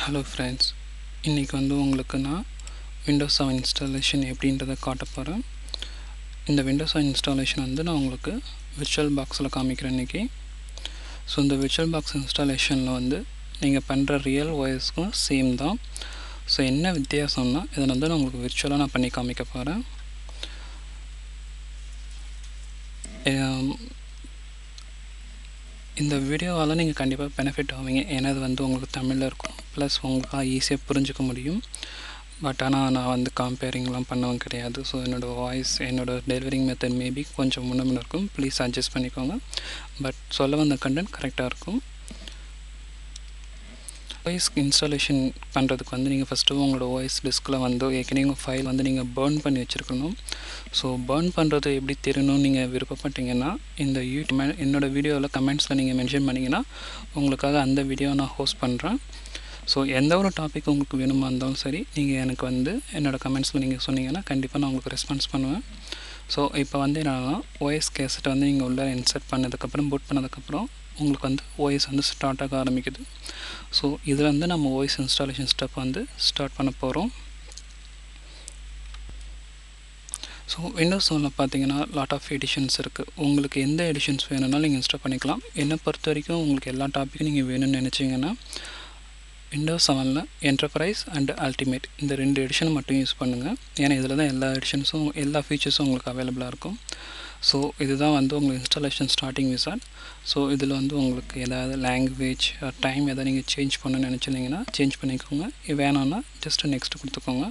Hello friends, இன்றைக்கி உங்களுக்கு நான் விண்டோஸ் 7 இன்ஸ்டாலேஷன் எப்படின்றத காட்ட போகிறேன். இந்த விண்டோஸ் 7 இன்ஸ்டாலேஷன் நான் உங்களுக்கு விர்ச்சுவல் பாக்ஸில் காமிக்கிறேன் இன்றைக்கி. ஸோ இந்த விர்ச்சுவல் பாக்ஸ் இன்ஸ்டாலேஷனில் நீங்கள் பண்ணுற ரியல் ஓஎஸ்க்கும் சேம் தான். ஸோ என்ன வித்தியாசம்னா இதை நான் உங்களுக்கு விர்ச்சுவலாக நான் பண்ணி காமிக்க போகிறேன். இந்த வீடியோவால் நீங்கள் கண்டிப்பாக பெனிஃபிட் ஆவீங்க. ஏன்னா இது உங்களுக்கு தமிழில் இருக்கும், ப்ளஸ் உங்களுக்கு ஈஸியாக புரிஞ்சிக்க முடியும். பட் ஆனால் நான் கம்பேரிங்லாம் பண்ணவும் கிடையாது. ஸோ என்னோடய வாய்ஸ், என்னோடய டெலிவரிங் மெத்தட் மேபி கொஞ்சம் முன்ன இருக்கும். ப்ளீஸ் அட்ஜஸ்ட் பண்ணிக்கோங்க. பட் சொல்ல வந்த கண்டென்ட் கரெக்டாக இருக்கும். ஓஎஸ் இன்ஸ்டாலேஷன் பண்ணுறதுக்கு நீங்கள் ஃபஸ்ட்டு உங்களோட ஓஎஸ் டிஸ்கில் ஏற்கனவே உங்கள் ஃபைல் நீங்கள் பர்ன் பண்ணி வச்சுருக்கணும். ஸோ பர்ன் பண்ணுறது எப்படி தெரியணும்னு நீங்கள் விருப்பப்பட்டீங்கன்னா இந்த என்னோடய வீடியோவில் கமெண்ட்ஸில் நீங்கள் மென்ஷன் பண்ணிங்கன்னா உங்களுக்காக அந்த வீடியோ நான் ஹோஸ்ட் பண்ணுறேன். ஸோ எந்த ஒரு டாபிக் உங்களுக்கு வேணுமா இருந்தாலும் சரி, நீங்கள் எனக்கு என்னோடய கமெண்ட்ஸில் நீங்கள் சொன்னீங்கன்னா கண்டிப்பாக நான் உங்களுக்கு ரெஸ்பான்ஸ் பண்ணுவேன். ஸோ இப்போ என்னென்னா ஓஎஸ் கேசட்டை நீங்கள் உள்ளே இன்சர்ட் பண்ணதுக்கப்புறம் பூட் பண்ணதுக்கப்புறம் உங்களுக்கு ஓஎஸ் ஸ்டார்ட் ஆக ஆரம்பிக்குது. ஸோ இதில் நம்ம ஓஎஸ் இன்ஸ்டாலேஷன் ஸ்டெப் ஸ்டார்ட் பண்ண போகிறோம். ஸோ விண்டோஸ் 7 பார்த்தீங்கன்னா லாட் ஆஃப் எடிஷன்ஸ் இருக்குது. உங்களுக்கு எந்த எடிஷன்ஸ் வேணும்னாலும் நீங்கள் இன்ஸ்டால் பண்ணிக்கலாம். என்னை பொறுத்த வரைக்கும் உங்களுக்கு எல்லா டாப்பிக்கும் நீங்கள் வேணும்னு நினச்சிங்கன்னா விண்டோஸ் 7 என்டர்பிரைஸ் அண்ட் அல்டிமேட் இந்த 2 எடிஷன் மட்டும் யூஸ் பண்ணுங்கள். ஏன்னா இதில் தான் எல்லா எடிஷன்ஸும் எல்லா ஃபீச்சர்ஸும் உங்களுக்கு அவைலபிளாக இருக்கும். ஸோ இதுதான் உங்களுக்கு இன்ஸ்டாலேஷன் ஸ்டார்டிங் விசார்ட். ஸோ இதில் உங்களுக்கு ஏதாவது லாங்குவேஜ் டைம் எதாவது நீங்கள் சேஞ்ச் பண்ணணும்னு நினச்சிருந்தீங்கன்னா சேஞ்ச் பண்ணிக்கோங்க. வேணான்னா ஜஸ்ட்டு நெக்ஸ்ட்டு கொடுத்துக்கோங்க.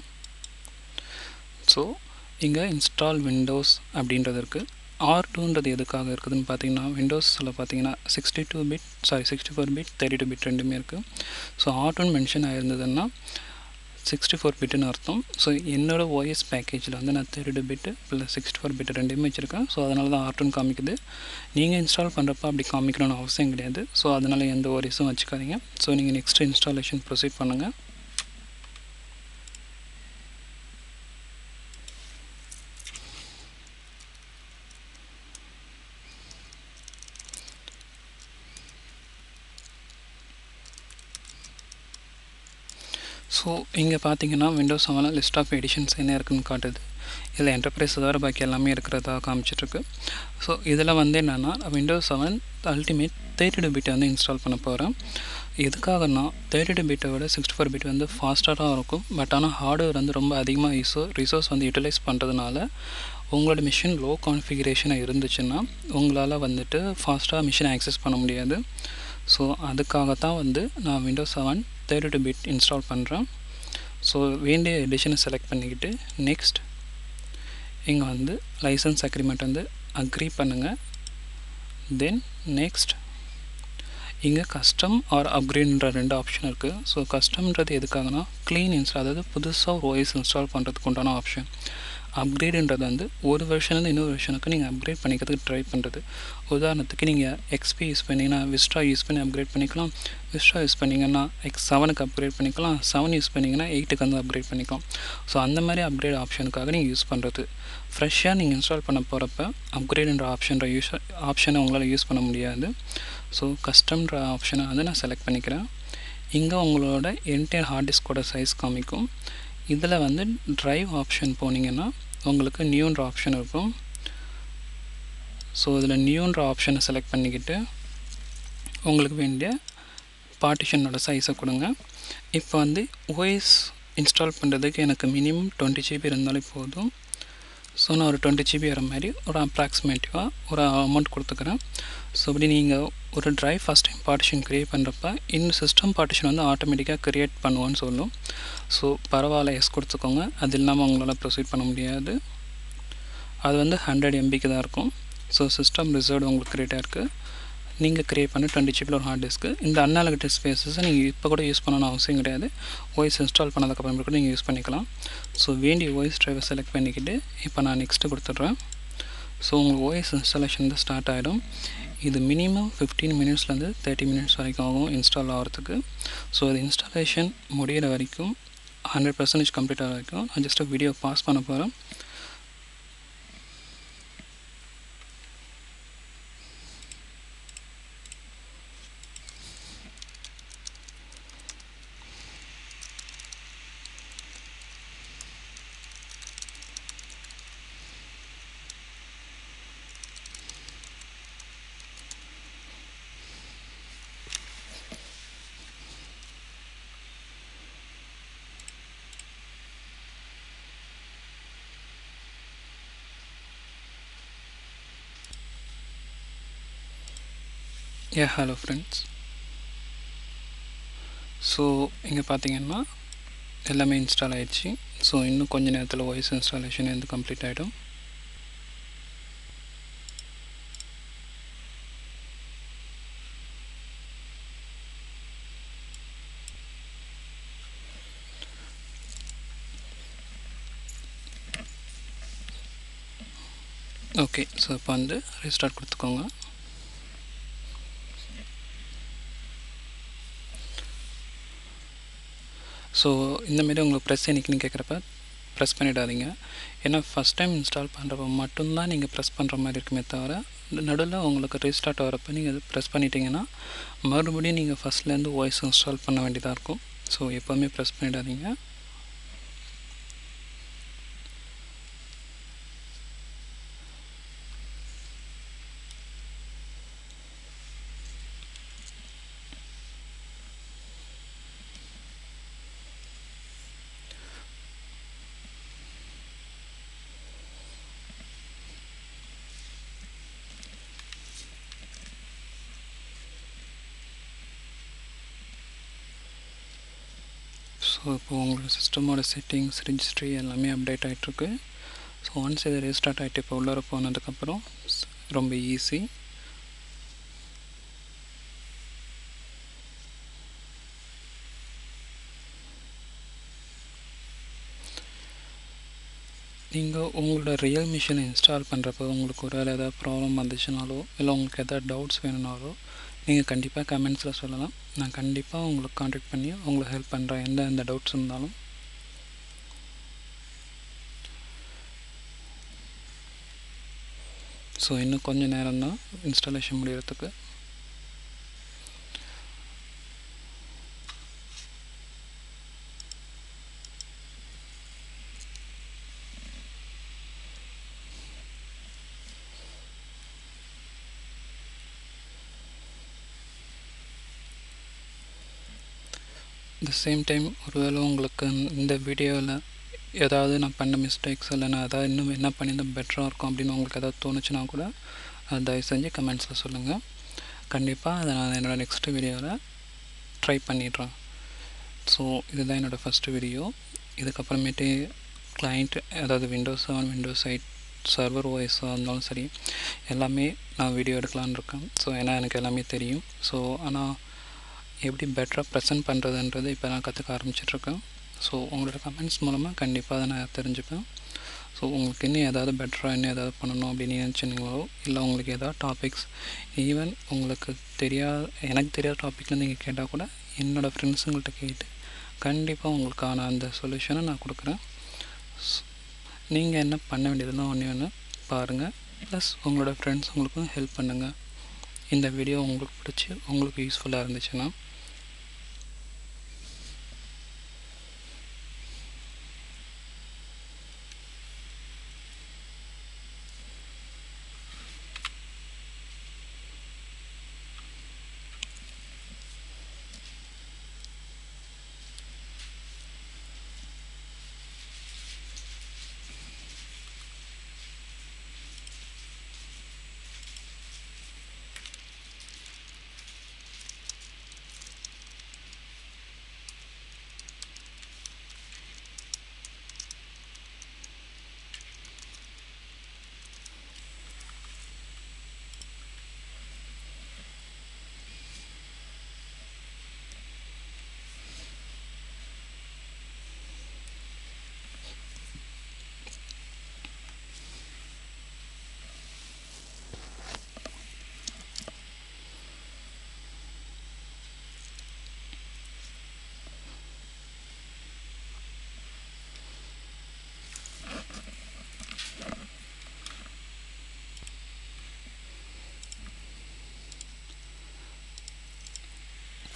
ஸோ இங்கே இன்ஸ்டால் விண்டோஸ் அப்படின்றது இருக்குது. R2ன்றது எதுக்காக இருக்குதுன்னு பார்த்தீங்கன்னா விண்டோஸில் பார்த்தீங்கன்னா 64 பிட் 32 பிட் ரெண்டுமே இருக்குது. ஸோ R2 மென்ஷன் ஆகிருந்ததுன்னா 64 பிட்டுன்னு அர்த்தம். ஸோ என்னோடய ஓஎஸ் பேக்கேஜில் நான் 32 பிட்டு ப்ளஸ் 64 பிட்டு ரெண்டுமே வச்சுருக்கேன். ஸோ அதனால தான் R2 காமிக்குது. நீங்கள் இன்ஸ்டால் பண்ணுறப்ப அப்படி காமிக்கணும்னு அவசியம் கிடையாது. ஸோ அதனால் எந்த ஓஎஸும் வச்சுக்காதீங்க. ஸோ நீங்கள் நெக்ஸ்ட்டு இன்ஸ்டாலேஷன் ப்ரொசீட் பண்ணுங்கள். ஸோ இங்கே பார்த்தீங்கன்னா விண்டோஸ் 7 லிஸ்ட் ஆஃப் எடிஷன்ஸ் என்ன இருக்குதுன்னு காட்டுது. இதில் என்டர்பிரைஸ் தவிர பாக்கி எல்லாமே இருக்கிறதா காமிச்சிட்ருக்கு. ஸோ இதில் என்னென்னா விண்டோஸ் 7 அல்டிமேட் 32 பிட்டை இன்ஸ்டால் பண்ண போகிறேன். எதுக்காகனா 32 பிட்டை விட 64 பிட் ஃபாஸ்ட்டாக இருக்கும். பட் ஆனால் ஹார்ட்வேர் ரொம்ப அதிகமாக ரிசோர்ஸ் யூட்டிலைஸ் பண்ணுறதுனால உங்களோட மிஷின் லோ கான்ஃபிகரேஷனாக இருந்துச்சுன்னா உங்களால் ஃபாஸ்ட்டாக மிஷினை ஆக்சஸ் பண்ண முடியாது. ஸோ அதுக்காகத்தான் நான் விண்டோஸ் 7 32 பிட் இன்ஸ்டால் பண்ணுறேன். ஸோ வேண்டிய எடிஷனை செலக்ட் பண்ணிக்கிட்டு நெக்ஸ்ட் இங்கே லைசன்ஸ் அக்ரிமெண்ட் அக்ரி பண்ணுங்கள். தென் நெக்ஸ்ட் இங்கே கஸ்டம் ஆர் அப்கிரேட்ன்ற 2 ஆப்ஷன் இருக்குது. ஸோ கஸ்டம்ன்றது எதுக்காகனா க்ளீன் இன்ஸ்டால், அதாவது புதுசாக ஒரு ஓஎஸ் இன்ஸ்டால் பண்ணுறதுக்கு உண்டான ஆப்ஷன். அப்கிரேடுன்றது ஒரு வெர்ஷன்லேருந்து இன்னொரு வெர்ஷனுக்கு நீங்கள் அப்கிரேட் பண்ணிக்கிறதுக்கு ட்ரை பண்ணுறது. உதாரணத்துக்கு நீங்கள் எக்ஸ்பி யூஸ் பண்ணிங்கன்னா விஸ்டா யூஸ் பண்ணி அப்கிரேட் பண்ணிக்கலாம். விஸ்டா யூஸ் பண்ணிங்கன்னா X7க்கு அப்கிரேட் பண்ணிக்கலாம். 7 யூஸ் பண்ணிங்கன்னா 8க்கு அப்கிரேட் பண்ணிக்கலாம். ஸோ அந்த மாதிரி அப்கிரேட் ஆப்ஷனுக்காக நீங்கள் யூஸ் பண்ணுறது. ஃப்ரெஷ்ஷாக நீங்கள் இன்ஸ்டால் பண்ண போகிறப்ப அப்கிரேடுன்ற ஆப்ஷனை உங்களால் யூஸ் பண்ண முடியாது. ஸோ கஸ்டம்ன்ற ஆப்ஷனை நான் செலக்ட் பண்ணிக்கிறேன். இங்கே உங்களோட என்டையர் ஹார்ட் டிஸ்கோட சைஸ் காமிக்கும். இதில் ட்ரைவ் ஆப்ஷன் போனீங்கன்னா உங்களுக்கு நியூன்ற ஆப்ஷன் இருக்கும். ஸோ இதில் நியூன்ற ஆப்ஷனை செலக்ட் பண்ணிக்கிட்டு உங்களுக்கு வேண்டிய பார்ட்டிஷனோட சைஸை கொடுங்க. இப்போ ஓஎஸ் இன்ஸ்டால் பண்ணுறதுக்கு எனக்கு மினிமம் 20 GB இருந்தாலே போதும். ஸோ நான் ஒரு 20 GB வர மாதிரி ஒரு அப்ராக்சிமேட்டிவாக ஒரு அமௌண்ட் கொடுத்துக்கிறேன். ஸோ அப்படி நீங்கள் ஒரு drive first time partition create பண்ணுறப்ப இன்னும் சிஸ்டம் பார்ட்டிஷன் ஆட்டோமேட்டிக்காக க்ரியேட் பண்ணுவோன்னு சொல்லும். ஸோ பரவாயில்ல, எஸ் கொடுத்துக்கோங்க. அது இல்லாமல் உங்களால் ப்ரொசீட் பண்ண முடியாது. அது 100 MBக்கு தான் இருக்கும். ஸோ சிஸ்டம் ரிசர்வ் உங்களுக்கு க்ரியேட்டாக இருக்குது. நீங்கள் க்ரியேட் பண்ணி 20 GB ஒரு ஹார்ட் டிஸ்க்கு. இந்த அன்அலோகேட்டட் ஸ்பேஸஸை நீங்கள் இப்போ கூட யூஸ் பண்ணணும்னு அவசியம் கிடையாது. ஓஎஸ் இன்ஸ்டால் பண்ணதுக்கப்புறம் கூட நீங்கள் யூஸ் பண்ணிக்கலாம். ஸோ வேண்டிய ஓஎஸ் ட்ரைவை செலக்ட் பண்ணிக்கிட்டு இப்போ நான் நெக்ஸ்ட்டு கொடுத்துட்றேன். ஸோ உங்களுக்கு ஓஎஸ் இன்ஸ்டாலேஷன் ஸ்டார்ட் ஆகிடும். இது மினிமம் 15 மினிட்ஸ்லேருந்து 30 மினிட்ஸ் வரைக்கும் ஆகும் இன்ஸ்டால் ஆகிறதுக்கு. ஸோ அது இன்ஸ்டாலேஷன் முடிகிற வரைக்கும் 100% கம்ப்ளீட் ஆகிற வரைக்கும் நான் ஜஸ்ட்டு வீடியோ பாஸ் பண்ண போகிறேன். Yeah, hello friends. ஸோ இங்கே பார்த்தீங்கன்னா எல்லாமே இன்ஸ்டால் ஆகிடுச்சு. ஸோ இன்னும் கொஞ்சம் நேரத்தில் வாய்ஸ் இன்ஸ்டாலேஷன் வந்து கம்ப்ளீட் ஆகிடும். ஓகே, ஸோ இப்போ வந்து ரீஸ்டார்ட் கொடுத்துக்கோங்க. ஸோ இந்தமாரி உங்களுக்கு ப்ரெஸ் என்னைக்குன்னு கேட்குறப்ப ப்ரெஸ் பண்ணிடாதீங்க. ஏன்னா ஃபஸ்ட் டைம் இன்ஸ்டால் பண்ணுறப்ப மட்டும்தான் நீங்கள் ப்ரெஸ் பண்ணுற மாதிரி இருக்குமே தவிர, நடுவில் உங்களுக்கு ரீஸ்டார்ட் ஆகிறப்ப நீங்கள் அது ப்ரெஸ் பண்ணிட்டீங்கன்னா மறுபடியும் நீங்கள் ஃபஸ்ட்லேருந்து வாய்ஸ் இன்ஸ்டால் பண்ண வேண்டியதாக இருக்கும். ஸோ எப்போவுமே ப்ரெஸ் பண்ணிடாதீங்க. ஸோ இப்போது உங்களோட சிஸ்டமோட செட்டிங்ஸ் ரிஜிஸ்ட்ரி எல்லாமே அப்டேட் ஆகிட்ருக்கு. ஸோ ஒன்ஸ் இது ரீஸ்டார்ட் ஆகிட்டு இப்போ உள்ளார போனதுக்கப்புறம் ரொம்ப ஈஸி. நீங்கள் உங்களோட ரியல் மிஷினை இன்ஸ்டால் பண்ணுறப்போ உங்களுக்கு ஒரு வேறு ஏதாவது ப்ராப்ளம் வந்துச்சுனாலோ இல்லை உங்களுக்கு எதாவது டவுட்ஸ் வேணும்னாலோ நீங்கள் கண்டிப்பாக கமெண்ட்ஸில் சொல்லலாம். நான் கண்டிப்பாக உங்களுக்கு காண்டாக்ட் பண்ணி உங்களுக்கு ஹெல்ப் பண்ணுறேன் எந்த டவுட்ஸ் இருந்தாலும். ஸோ இன்னும் கொஞ்சம் நேரம் தான் இன்ஸ்டாலேஷன் முடிகிறதுக்கு. த சேம் டைம் ஒருவேளை உங்களுக்கு இந்த வீடியோவில் ஏதாவது நான் பண்ண மிஸ்டேக்ஸ் இல்லை நான் ஏதாவது இன்னும் என்ன பண்ணியிருந்தால் பெட்டராக இருக்கும் அப்படின்னு உங்களுக்கு ஏதாவது தோணுச்சுன்னா கூட அதை தயவு செஞ்சு கமெண்ட்ஸில் சொல்லுங்கள். கண்டிப்பாக அதை நான் என்னோடய நெக்ஸ்ட்டு வீடியோவில் ட்ரை பண்ணிடுறேன். ஸோ இதுதான் என்னோடய ஃபஸ்ட்டு வீடியோ. இதுக்கப்புறமேட்டு கிளைண்ட் அதாவது விண்டோஸ் 7 விண்டோஸ் 8 சர்வர் வாய்ஸாக இருந்தாலும் சரி எல்லாமே நான் வீடியோ எடுக்கலான்னு இருக்கேன். ஸோ ஏன்னா எனக்கு எல்லாமே தெரியும். ஸோ ஆனால் எப்படி பெட்டராக ப்ரெசென்ட் பண்ணுறதுன்றது இப்போ நான் கற்றுக்க ஆரம்பிச்சிட்ருக்கேன். ஸோ உங்களோட கமெண்ட்ஸ் மூலமாக கண்டிப்பாக அதை நான் தெரிஞ்சுப்பேன். ஸோ உங்களுக்கு இன்னும் ஏதாவது பெட்டராக இன்னும் ஏதாவது பண்ணணும் அப்படின்னு நினச்சிங்களோ இல்லை உங்களுக்கு ஏதாவது டாபிக்ஸ் ஈவன் உங்களுக்கு எனக்கு தெரியாத டாப்பிக்கில் நீங்கள் கேட்டால் கூட என்னோடய ஃப்ரெண்ட்ஸுங்கள்கிட்ட கேட்டு கண்டிப்பாக உங்களுக்கான அந்த சொல்யூஷனை நான் கொடுக்குறேன். நீங்கள் என்ன பண்ண வேண்டியதுலாம் ஒன்று பாருங்கள். ப்ளஸ் உங்களோட ஃப்ரெண்ட்ஸ் உங்களுக்கும் ஹெல்ப் பண்ணுங்கள். இந்த வீடியோ உங்களுக்கு பிடிச்சி உங்களுக்கு யூஸ்ஃபுல்லாக இருந்துச்சுன்னா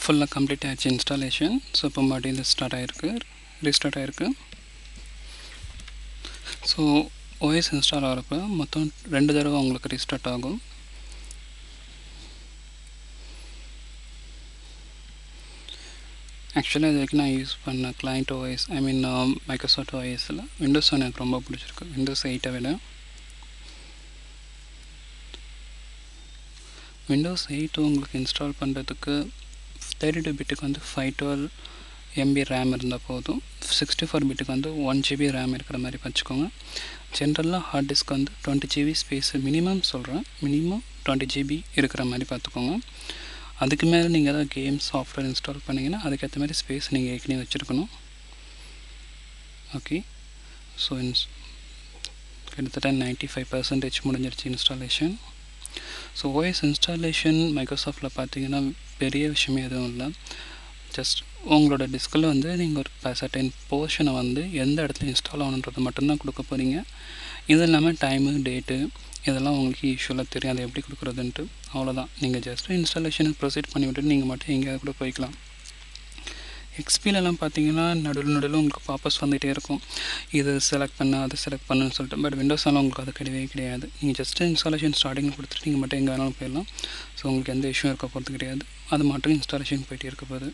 ஃபுல்லாக கம்ப்ளீட் ஆகிடுச்சு இன்ஸ்டாலேஷன். ஸோ இப்போ மறுபடியும் இது ரீஸ்டார்ட் ஆகிருக்கு. ஸோ ஓஎஸ் இன்ஸ்டால் ஆகிறப்ப மொத்தம் 2 தடவை உங்களுக்கு ரீஸ்டார்ட் ஆகும். ஆக்சுவலாக இது வரைக்கும் நான் யூஸ் பண்ண கிளைண்ட் ஓஎஸ் மைக்ரோசாஃப்ட் ஓஎஸில் விண்டோஸ் எனக்கு ரொம்ப பிடிச்சிருக்கு. விண்டோஸ் 8 விட விண்டோஸ் 8 உங்களுக்கு இன்ஸ்டால் பண்ணுறதுக்கு 32 பிட்டுக்கு வந்து 512 MB ரேம் இருந்தால் போதும். 64 பிட்டுக்கு வந்து 1 GB ரேம் இருக்கிற மாதிரி வச்சுக்கோங்க. ஜென்ரலாக ஹார்ட் டிஸ்க் வந்து 20 GB ஸ்பேஸு மினிமம் சொல்கிறேன், மினிமம் 20 GB இருக்கிற மாதிரி பார்த்துக்கோங்க. அதுக்கு மேலே நீங்கள் ஏதாவது கேம்ஸ் சாஃப்ட்வேர் இன்ஸ்டால் பண்ணிங்கன்னா அதுக்கேற்ற மாதிரி ஸ்பேஸ் நீங்கள் ஏற்கனவே வச்சுருக்கணும். ஓகே, ஸோ கிட்டத்தட்ட 95% முடிஞ்சிருச்சு இன்ஸ்டாலேஷன். ஸோ ஓஎஸ் இன்ஸ்டாலேஷன் மைக்ரோசாஃப்ட்டில் பார்த்தீங்கன்னா பெரிய விஷயமே எதுவும் இல்லை. ஜஸ்ட் உங்களோட டிஸ்கில் வந்து நீங்கள் ஒரு சர்டன் போர்ஷனை வந்து எந்த இடத்துல இன்ஸ்டால் ஆகணுன்றது மட்டும்தான் கொடுக்க போகிறீங்க. இது இல்லாமல் டைமு, டேட்டு இதெல்லாம் உங்களுக்கு யூஸ்வலாக தெரியும், அதை எப்படி கொடுக்குறதுன்ட்டு. அவ்வளோதான். நீங்கள் ஜஸ்ட்டு இன்ஸ்டாலேஷனை ப்ரொசீட் பண்ணி விட்டுட்டு நீங்கள் மட்டும் எங்கேயாவது கூட போய்க்கலாம். எக்ஸ்பிலெல்லாம் பார்த்தீங்கன்னா நடுவில் உங்களுக்கு பாப்பஸ் வந்துகிட்டே இருக்கும், இது செலக்ட் பண்ண அதை செலக்ட் பண்ணுன்னு சொல்லிட்டு. பட் விண்டோஸ்லாம் உங்களுக்கு அது கிடையாது. நீங்கள் ஜஸ்ட்டு இன்ஸ்டாலேஷன் ஸ்டார்டிங்கில் கொடுத்துட்டு நீங்கள் மட்டும் எங்கே வேணாலும் போயிடலாம். ஸோ உங்களுக்கு எந்த இஷ்யூ இருக்க போகிறது கிடையாது. அது மட்டும் இன்ஸ்டாலேஷன் போயிட்டே இருக்க போகுது.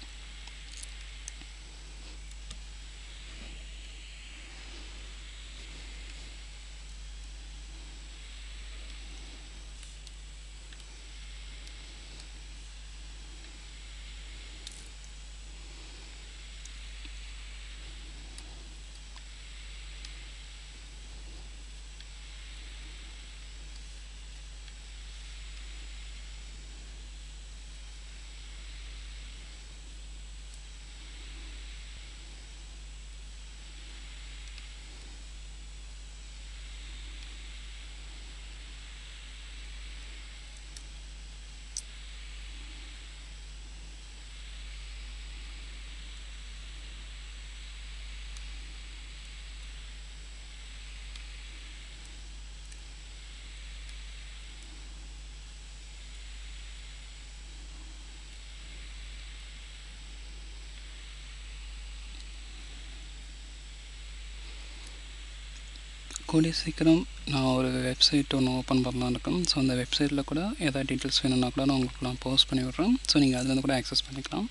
கூடிய சீக்கிரம் நான் ஒரு வெப்சைட் ஒன்று ஓப்பன் பண்ணலான்னு இருக்கேன். ஸோ அந்த வெப்சைட்டில் கூட எதாவது டீட்டெயில்ஸ் வேணும்னா கூட நான் உங்களுக்கு போஸ்ட் பண்ணி விட்றேன். ஸோ நீங்கள் அதுலேருந்து கூட ஆக்சஸ் பண்ணிக்கலாம்.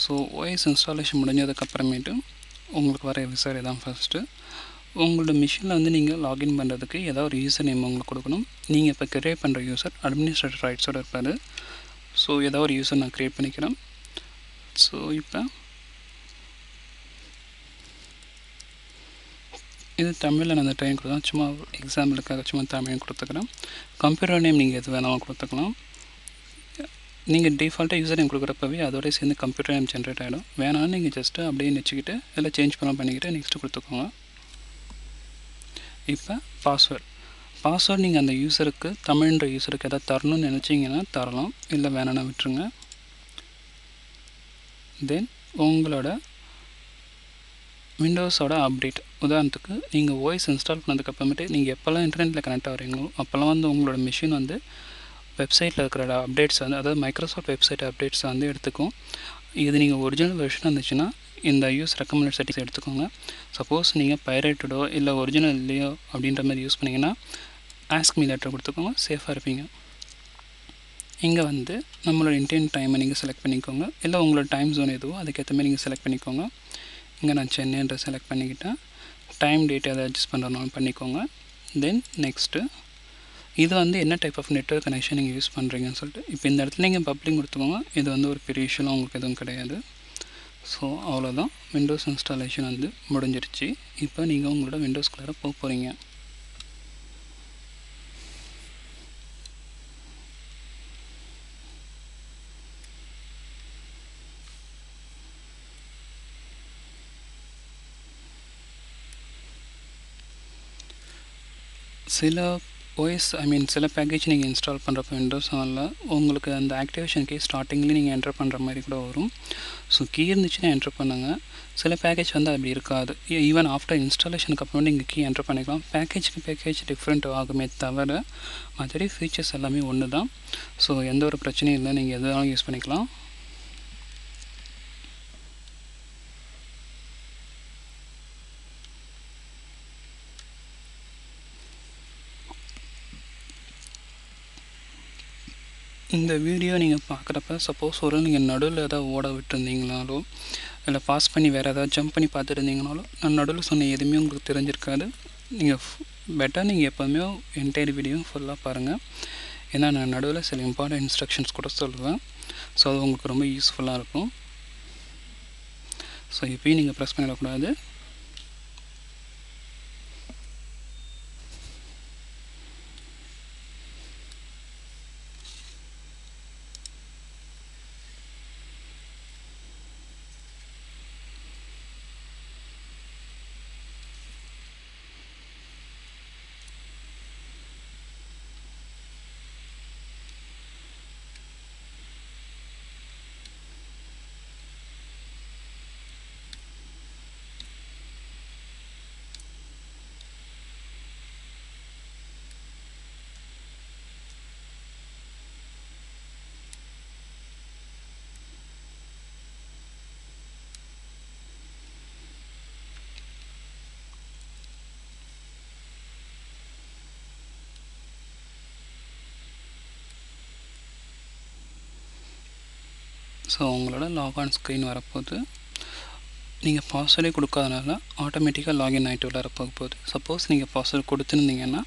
ஸோ ஓஎஸ் இன்ஸ்டாலேஷன் முடிஞ்சதுக்கப்புறமேட்டு உங்களுக்கு வர விசாரி தான் ஃபஸ்ட்டு. உங்களோட மிஷினில் வந்து நீங்கள் லாகின் பண்ணுறதுக்கு ஏதாவது ஒரு யூசர் நேம் உங்களுக்கு கொடுக்கணும். நீங்கள் இப்போ கிரியேட் பண்ணுற யூசர் அட்மினிஸ்ட்ரேட்டர் ரைட்ஸோடு இருப்பார். ஸோ ஏதாவது ஒரு யூசர் நான் க்ரியேட் பண்ணிக்கிறேன். ஸோ இப்போ இது தமிழில் நான் அந்த டைம் கொடுத்தேன், சும்மா எக்ஸாம்பிளுக்காக சும்மா தமிழ் கொடுத்துக்கிறேன். கம்ப்யூட்டர் நேம் நீங்கள் எது வேணாலும் கொடுத்துக்கலாம். நீங்கள் டிஃபால்ட்டாக யூசர் நேம் கொடுக்குறப்பவே அதோட சேர்ந்து கம்ப்யூட்டர் நேம் ஜென்ரேட் ஆகிடும். வேணாலும் நீங்கள் ஜஸ்ட்டு அப்படியே வச்சுக்கிட்டு இதில் சேஞ்ச் பண்ணிக்கிட்டு நெக்ஸ்ட்டு கொடுத்துக்கோங்க. இப்போ பாஸ்வேர்ட் நீங்கள் அந்த யூசருக்கு, தமிழ்ன்ற யூசருக்கு எதாவது தரணும்னு நினச்சிங்கன்னா தரலாம், இல்லை வேணான்னா விட்டுருங்க. தென் உங்களோட விண்டோஸோட அப்டேட், உதாரணத்துக்கு நீங்கள் ஓஎஸ் இன்ஸ்டால் பண்ணதுக்கப்புறமேட்டு நீங்கள் எப்போல்லாம் இன்டர்நெட்டில் கனெக்ட் ஆகிறீங்களோ அப்போல்லாம் வந்து உங்களோட மிஷின் வந்து வெப்சைட்டில் இருக்கிற அப்டேட்ஸ் வந்து, அதாவது மைக்ரோசாஃப்ட் வெப்சைட் அப்டேட்ஸை வந்து எடுத்துக்கும். இது நீங்கள் ஒரிஜினல் வெர்ஷனாக இருந்துச்சுன்னா இந்த யூஸ் ரெக்கமெண்டட் செட்டிங்ஸ் எடுத்துக்கோங்க. சப்போஸ் நீங்கள் பைரேட்டடோ இல்லை ஒரிஜினல் இல்லையோ அப்படின்ற மாதிரி யூஸ் பண்ணிங்கன்னா ஆஸ்க் மீ லெட்டர் கொடுத்துக்கோங்க, சேஃபாக இருப்பீங்க. இங்கே வந்து நம்மளோட இந்தியன் டைமை நீங்கள் செலக்ட் பண்ணிக்கோங்க, இல்லை உங்களோட டைம் ஜோன் எதுவோ அதுக்கேற்ற மாதிரி நீங்கள் செலக்ட் பண்ணிக்கோங்க. இங்கே நான் சென்னைன்ற செலக்ட் பண்ணிக்கிட்டேன். டைம் டேட் எதாவது அட்ஜஸ்ட் பண்ணுறதுனாலும் பண்ணிக்கோங்க. தென் நெக்ஸ்ட்டு இது வந்து என்ன டைப் ஆஃப் நெட்வொர்க் கனெக்ஷன் நீங்கள் யூஸ் பண்ணுறீங்கன்னு சொல்லிட்டு இப்போ இந்த இடத்துல நீங்கள் பப்ளிக் கொடுத்துக்கோங்க. இது வந்து ஒரு பெரிய இஷ்யூலாம் உங்களுக்கு எதுவும் கிடையாது. ஸோ அவ்வளோதான், விண்டோஸ் இன்ஸ்டாலேஷன் வந்து முடிஞ்சிருச்சு. இப்போ நீங்கள் உங்களோட விண்டோஸ்குள்ளார போக போகிறீங்க. சில ஓஎஸ் சில பேக்கேஜ் நீங்கள் இன்ஸ்டால் பண்ணுறப்ப விண்டோஸ் 7 உங்களுக்கு அந்த ஆக்டிவேஷன் கீ ஸ்டார்டிங்லேயே நீங்கள் என்டர் பண்ணுற மாதிரி கூட வரும். ஸோ கீ இருந்துச்சுன்னா என்டர் பண்ணுங்கள். சில பேக்கேஜ் வந்து அப்படி இருக்காது. ஈவன் ஆஃப்டர் இன்ஸ்டாலேஷனுக்கு அப்புறம் நீங்கள் கீ என்டர் பண்ணிக்கலாம். பேக்கேஜ் டிஃப்ரெண்ட் ஆகுமே தவிர மற்றபடி ஃபீச்சர்ஸ் எல்லாமே ஒன்று தான். ஸோ எந்த ஒரு பிரச்சனையும் இல்லை, நீங்கள் எது வேணாலும் யூஸ் பண்ணிக்கலாம். இந்த வீடியோ நீங்கள் பார்க்குறப்ப சப்போஸ் ஒரு நீங்கள் நடுவில் ஏதாவது ஓட விட்டுருந்தீங்கனாலோ இல்லை பாஸ் பண்ணி வேறு ஏதாவது ஜம்ப் பண்ணி பார்த்துருந்தீங்கனாலோ நான் நடுவில் சொன்ன எதுவுமே உங்களுக்கு தெரிஞ்சிருக்காது. நீங்கள் பெட்டர் நீங்கள் எப்போவுமே என்டையர் வீடியோ ஃபுல்லாக பாருங்கள். ஏன்னா நான் நடுவில் சில இம்பார்ட்டன்ட் இன்ஸ்ட்ரக்ஷன்ஸ் கூட சொல்லுவேன். ஸோ அது உங்களுக்கு ரொம்ப யூஸ்ஃபுல்லாக இருக்கும். ஸோ இப்போயும் நீங்கள் ப்ரெஸ் பண்ணிடக்கூடாது. ஸோ உங்களோட லாக்ஆன் ஸ்க்ரீன் வரப்போகுது. நீங்கள் பாஸ்வேர்டே கொடுக்காதனால ஆட்டோமேட்டிக்காக லாகின் ஆகிட்டு உள்ளார போக போகுது. சப்போஸ் நீங்கள் பாஸ்வேர்டு கொடுத்துருந்தீங்கன்னா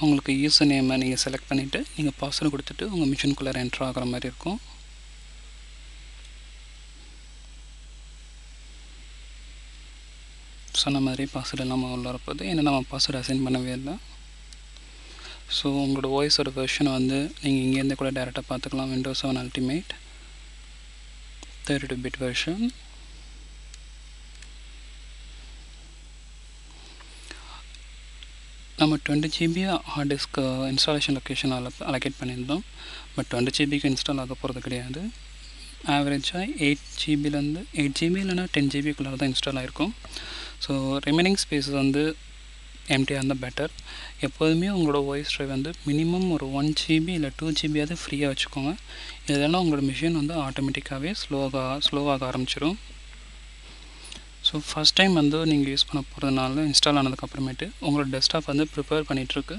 உங்களுக்கு யூசர் நேமை நீங்கள் செலக்ட் பண்ணிவிட்டு நீங்கள் பாஸ்வேர்டு கொடுத்துட்டு உங்கள் மிஷின்குள்ளே என்ட்ரு ஆகிற மாதிரி இருக்கும். சொன்ன மாதிரி பாஸ்வேர்டு இல்லாமல் உள்ள வரப்போகுது. ஏன்னா நம்ம பாஸ்வேர்டு அசைன் பண்ணவே இல்லை. ஸோ உங்களோட வாய்ஸோட வெர்ஷனை வந்து நீங்கள் இங்கேருந்து கூட டேரெக்டாக பார்த்துக்கலாம். Windows 7 ultimate 32 bit version. நம்ம 20 GB hard disk installation location allocate பண்ணியிருந்தோம். பட் 20 GBக்கு இன்ஸ்டால் ஆக போகிறது கிடையாது. ஆவரேஜாக 8 GBலேருந்து 8 GB இல்லைனா 10 GBக்குள்ளே தான் இன்ஸ்டால் ஆகிருக்கும். ஸோ ரிமைனிங் ஸ்பேஸ் வந்து எம்டியாக இருந்தால் பெட்டர். எப்போதுமே உங்களோட வாய்ஸ் ட்ரைவ் வந்து மினிமம் ஒரு 1 GB இல்லை 2 GB ஃப்ரீயாக வச்சுக்கோங்க. இதெல்லாம் உங்களோட மிஷின் வந்து ஆட்டோமேட்டிக்காகவே ஸ்லோவாக ஆரம்பிச்சிடும். ஸோ ஃபஸ்ட் டைம் வந்து நீங்கள் யூஸ் பண்ண போகிறதுனால இன்ஸ்டால் ஆனதுக்கப்புறமேட்டு உங்களோட டெஸ்க்டாப் வந்து ப்ரிப்பேர் பண்ணிகிட்ருக்கு.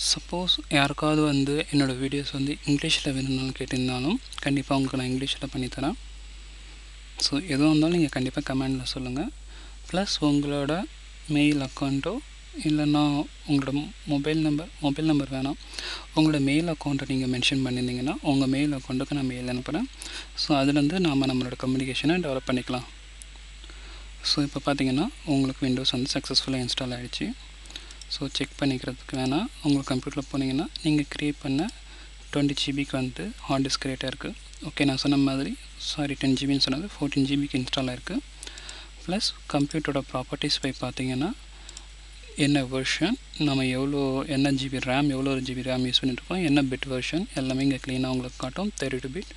சப்போஸ் யாருக்காவது வந்து என்னோடய வீடியோஸ் வந்து இங்கிலீஷில் வேணும்னு கேட்டிருந்தாலும் கண்டிப்பாக உங்களுக்கு நான் இங்கிலீஷில் பண்ணித்தரேன். ஸோ எதுவும் இருந்தாலும் நீங்கள் கண்டிப்பாக கமெண்டில் சொல்லுங்கள். ப்ளஸ் உங்களோட மெயில் அக்கௌண்ட்டோ இல்லைன்னா உங்களோட மொபைல் நம்பர் வேணாம், உங்களோட மெயில் அக்கௌண்ட்டை நீங்கள் மென்ஷன் பண்ணியிருந்தீங்கன்னா உங்கள் மெயில் அக்கௌண்ட்டுக்கு நான் மெயில் அனுப்புகிறேன். ஸோ அதுலேருந்து நம்மளோட கம்யூனிகேஷனை டெவலப் பண்ணிக்கலாம். ஸோ இப்போ பார்த்தீங்கன்னா உங்களுக்கு விண்டோஸ் வந்து சக்ஸஸ்ஃபுல்லாக இன்ஸ்டால் ஆகிடுச்சு. ஸோ செக் பண்ணிக்கிறதுக்கு வேணால் உங்கள் கம்ப்யூட்டரில் போனீங்கன்னா நீங்கள் க்ரியேட் பண்ண 20 GBக்கு வந்து ஹார்ட் டிஸ்க் க்ரியேட் ஆகிருக்கு. ஓகே, நான் சொன்ன மாதிரி 10 GBன்னு சொன்னது 14 GBக்கு இன்ஸ்டால் ஆகிருக்கு. ப்ளஸ் கம்ப்யூட்டரோட ப்ராப்பர்ட்டிஸ் போய் பார்த்தீங்கன்னா என்ன வெர்ஷன், நம்ம என்ன GB ரேம் யூஸ் பண்ணிட்டுருக்கோம், என்ன பிட் வெர்ஷன் எல்லாமே இங்கே க்ளீனாக உங்களுக்கு காட்டும். 32 பிட்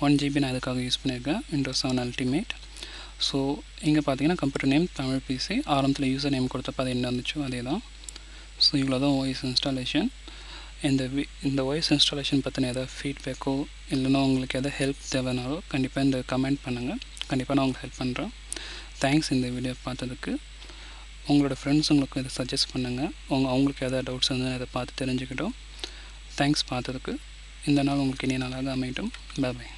1 GB நான் அதுக்காக யூஸ் பண்ணியிருக்கேன், விண்டோஸ் 7 அல்டிமேட். ஸோ இங்கே பார்த்தீங்கன்னா கம்ப்யூட்டர் நேம் தமிழ் பிசி, ஆரம்பத்தில் யூசர் நேம் கொடுத்தப்போ அது என்ன இருந்துச்சோ அதே தான். ஸோ இவ்வளோ தான் வாய்ஸ் இன்ஸ்டாலேஷன். இந்த வாய்ஸ் இன்ஸ்டாலேஷன் பற்றின எதாவது ஃபீட்பேக்கோ இல்லைன்னா உங்களுக்கு எதாவது ஹெல்ப் தேவைனாலோ கண்டிப்பாக இந்த கமெண்ட் பண்ணுங்கள். கண்டிப்பாக நான் உங்களுக்கு ஹெல்ப் பண்ணுறேன். தேங்க்ஸ் இந்த வீடியோ பார்த்ததுக்கு. உங்களோட ஃப்ரெண்ட்ஸுங்களுக்கு இதை சஜஸ்ட் பண்ணுங்கள். அவங்களுக்கு எதாவது டவுட்ஸ் இருந்தால் இதை பார்த்து தெரிஞ்சுக்கிட்டோம். தேங்க்ஸ் பார்த்ததுக்கு. இந்த நாள் உங்களுக்கு இனிய நாளாக அமையட்டும். Bye by.